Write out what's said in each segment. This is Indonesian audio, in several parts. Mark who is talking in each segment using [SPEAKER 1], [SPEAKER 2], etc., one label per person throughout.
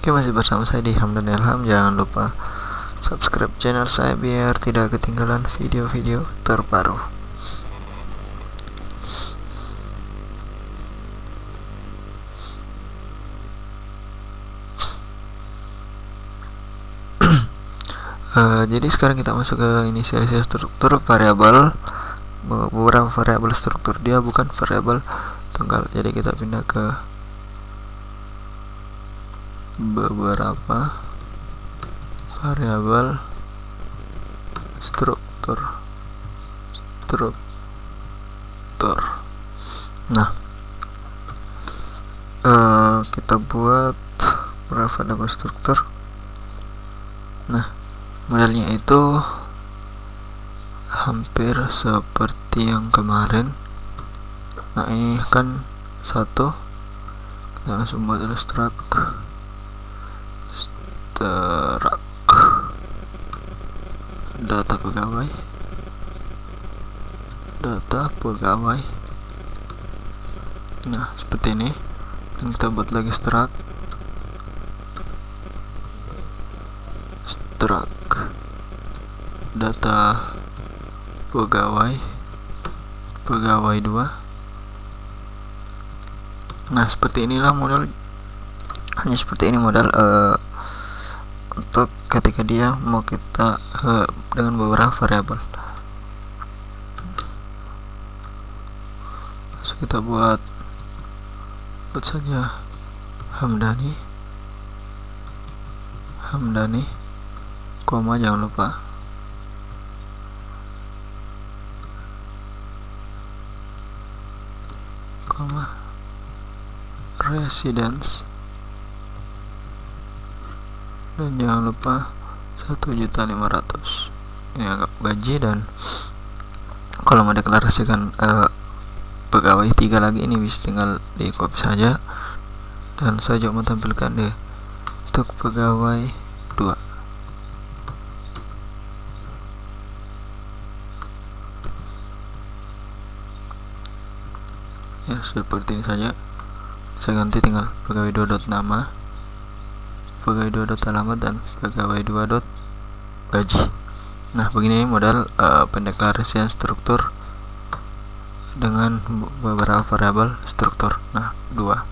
[SPEAKER 1] Oke, masih bersama saya di Hamdan Ilham. Jangan lupa subscribe channel saya biar tidak ketinggalan video-video terbaru. Jadi sekarang kita masuk ke inisialisasi struktur variabel. Beberapa variabel struktur, dia bukan variabel tanggal. Jadi kita pindah ke beberapa variabel struktur. Nah, kita buat beberapa variabel struktur. Nah, modelnya itu hampir seperti yang kemarin. Nah, ini kan satu, kita langsung buat struct data pegawai. Nah, seperti ini. Dan kita buat lagi struct data pegawai 2. Nah, seperti inilah model. Hanya seperti ini model untuk ketika dia mau kita dengan beberapa variabel. So, kita buat saja Hamdani, koma, jangan lupa koma, residence, dan jangan lupa 1.500.000 ini anggap gaji. Dan kalau mau deklarasikan pegawai 3 lagi, ini bisa tinggal di copy saja, dan saya juga mau tampilkan deh untuk pegawai 2. Ya, seperti ini saja. Saya ganti tinggal pegawai 2 nama, pegawai 2 alamat, dan pegawai 2 gaji. Nah, begini model pendeklarasian struktur dengan beberapa variabel struktur. Nah, 2,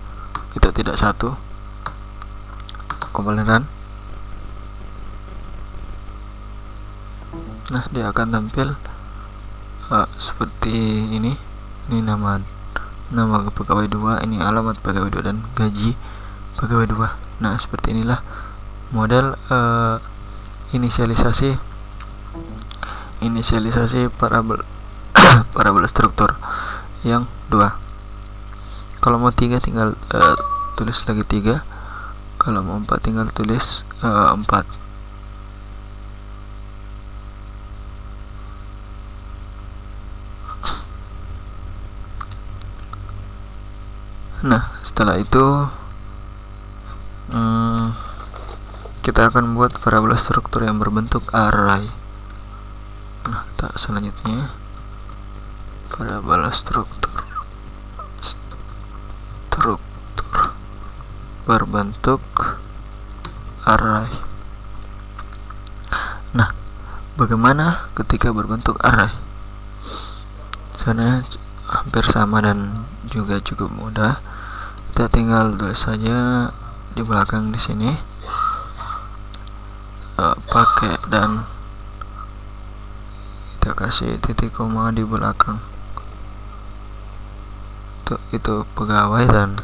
[SPEAKER 1] kita tidak 1 kompileran. Nah, dia akan tampil seperti ini. Ini nama pegawai 2, ini alamat pegawai 2, dan gaji pegawai 2. Nah, seperti inilah model inisialisasi variabel struktur yang 2. Kalau mau 3 tinggal tulis lagi 3. Kalau mau 4 tinggal tulis 4. Nah, setelah itu kita akan buat variabel struktur yang berbentuk array. Nah, kita selanjutnya variabel struktur berbentuk array. Nah, bagaimana ketika berbentuk array? Caranya hampir sama dan juga cukup mudah. Kita tinggal tulis saja di belakang di sini, pakai, dan kita kasih titik koma di belakang. Itu pegawai, dan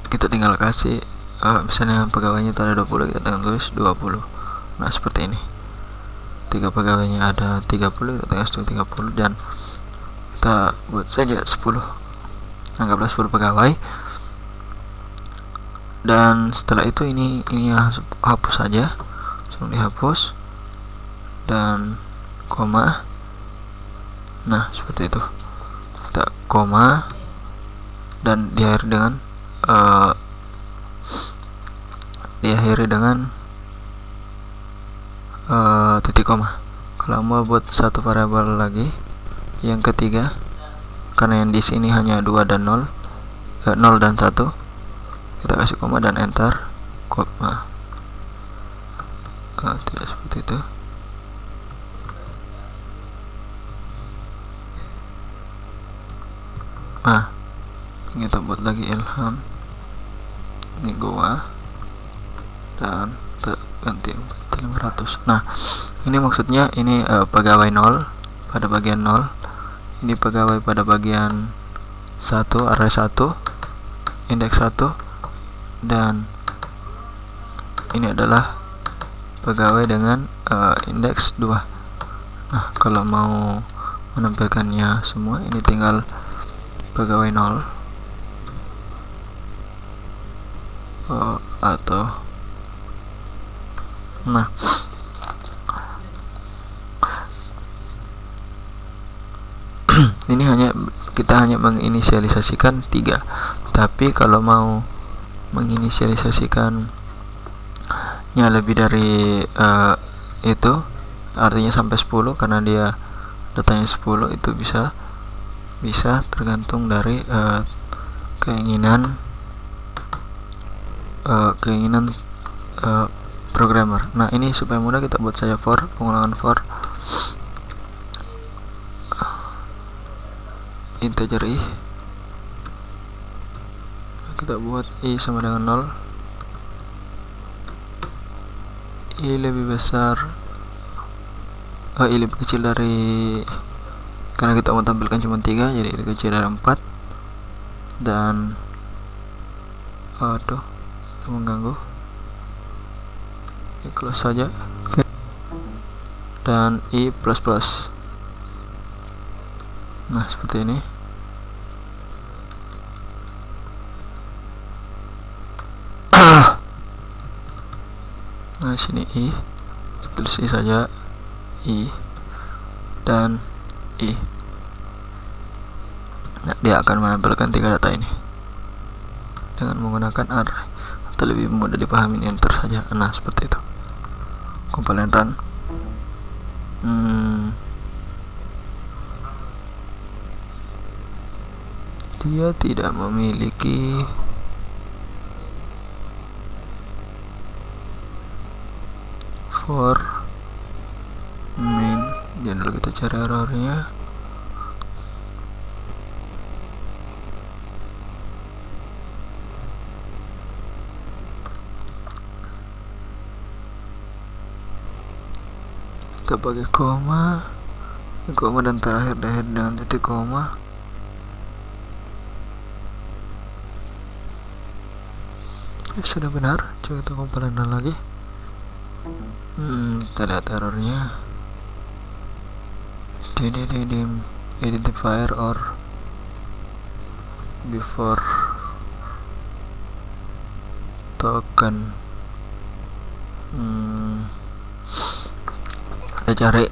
[SPEAKER 1] kita tinggal kasih misalnya pegawainya itu ada 20, kita tinggal tulis 20. Nah, seperti ini. 3 pegawainya ada 30, kita tinggal 30, dan kita buat saja 10. Anggaplah 10 pegawai. Dan setelah itu ini hapus saja, langsung dihapus, dan koma. Nah, seperti itu. Kita koma dan diakhiri dengan titik koma. Kalau mau buat satu variabel lagi, yang ketiga, karena yang di sini hanya 2 dan 0, 0 dan 1, kita kasih koma dan enter. tidak seperti itu. Kita buat lagi Ilham, ini gua, dan ganti 500. Nah, ini maksudnya ini pegawai 0 pada bagian 0, ini pegawai pada bagian 1, array 1, indeks 1, dan ini adalah pegawai dengan indeks 2. Nah, kalau mau menampilkannya semua, ini tinggal pegawai 0 atau ini kita hanya menginisialisasikan 3, tapi kalau mau menginisialisasikannya lebih dari itu, artinya sampai 10, karena dia datanya 10, itu bisa tergantung dari keinginan programmer. Nah, ini supaya mudah kita buat saja pengulangan for integer i, kita buat i sama dengan 0, i lebih besar, i lebih kecil dari, karena kita mau tampilkan cuma 3, jadi lebih kecil dari 4, dan mengganggu, close saja, dan i++. Nah, seperti ini. Nah, sini i, tulis i saja, i dan i. Nah, dia akan menampilkan 3 data ini dengan menggunakan array, atau lebih mudah dipahami, enter saja. Nah, seperti itu. Compile and run. Dia tidak memiliki for main. Jadi dulu kita cari errornya. Kita pakai koma dan terakhir dengan titik koma. Sudah benar, coba kita compile lagi. Kita lihat errornya. Identifier or before token. Kita cari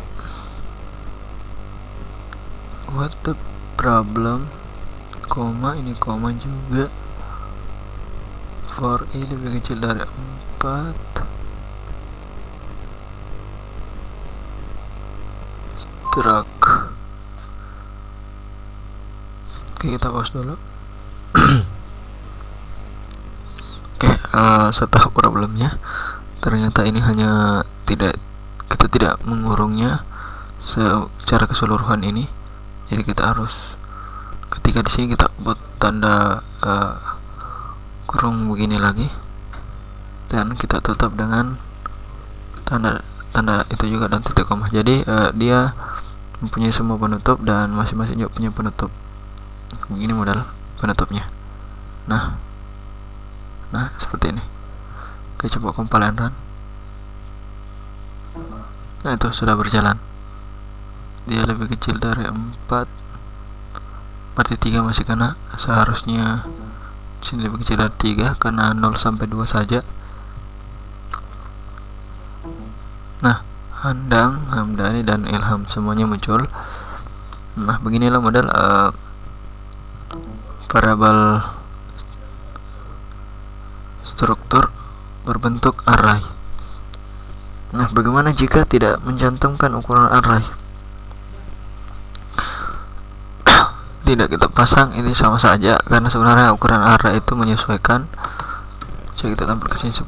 [SPEAKER 1] what the problem, koma, ini koma juga, for i lebih kecil dari 4, struct. Oke, kita pause dulu. Oke, setelah problemnya, ternyata ini hanya kita tidak mengurungnya secara keseluruhan ini. Jadi kita harus, ketika di sini kita buat tanda kurung begini lagi, dan kita tutup dengan tanda itu juga dan titik koma. Jadi dia mempunyai semua penutup dan masing-masing juga punya penutup. Begini modal penutupnya. Nah seperti ini. Oke, coba compile and run. Nah, itu sudah berjalan. Dia lebih kecil dari 4, berarti 3 masih kena. Seharusnya sini lebih kecil dari 3 karena 0 sampai 2 saja. Nah, Handang, Hamdani, dan Ilham semuanya muncul. Nah, beginilah model variabel struktur berbentuk array. Nah, bagaimana jika tidak mencantumkan ukuran array? Tidak kita pasang, ini sama saja, karena sebenarnya ukuran array itu menyesuaikan Jika kita tampilkan sini 10,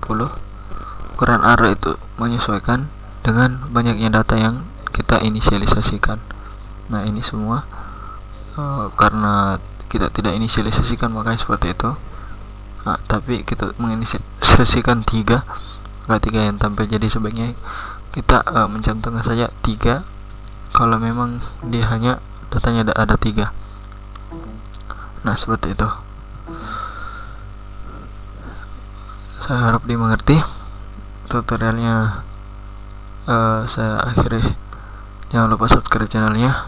[SPEAKER 1] ukuran array itu menyesuaikan dengan banyaknya data yang kita inisialisasikan. Nah ini semua karena kita tidak inisialisasikan makanya seperti itu. Nah, tapi kita menginisialisasikan 3, maka 3 yang tampil jadi sebaiknya kita mencantumkan saja 3 kalau memang dia hanya datanya ada 3. Nah seperti itu. Saya harap dimengerti. Tutorialnya saya akhiri. Jangan lupa subscribe channelnya.